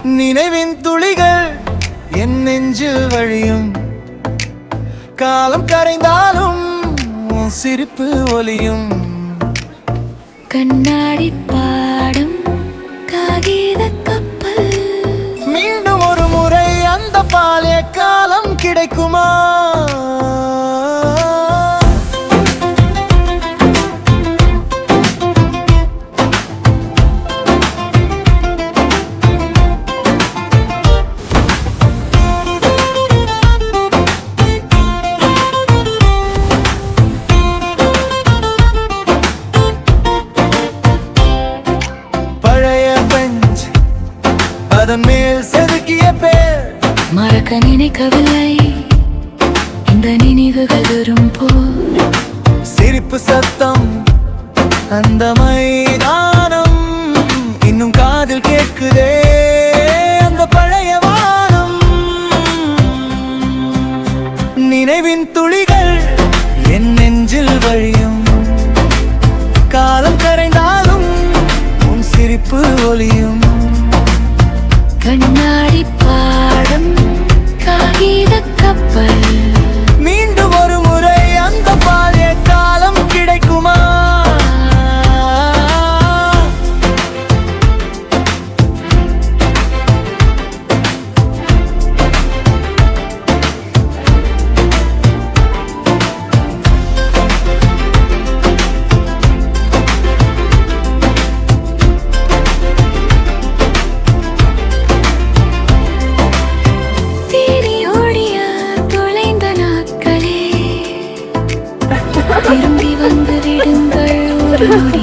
நினைவின் துளிகள் என் நெஞ்சில் வழியும், காலம் கரைந்தாலும் உன் சிரிப்பு ஒலியும். கண்ணாடி பாடம் காகித கப்பல், மீண்டும் ஒரு முறை அந்த பாலே காலம் கிடைக்குமா? அதன் மேல் செதுக்கிய பேர் மறக்க நினைக்கவில்லை இந்த நினைவுகள் வரும் போல். சிரிப்பு சத்தம் அந்த மைதானம் இன்னும் காதில் கேட்குதே, அந்த பழைய வானம். நினைவின் துளிகள் என் நெஞ்சில் வழியும், காலம் கரைந்தாலும் உன் சிரிப்பு ஒலியும். கண்ணாடி பாடம் காகித கப்பல், மீண்டும் ஒரு முறை அந்த பாலே காலம் கிடைக்குமா? திரும்பி வந்து விடுங்கள் ஒரு நொடி.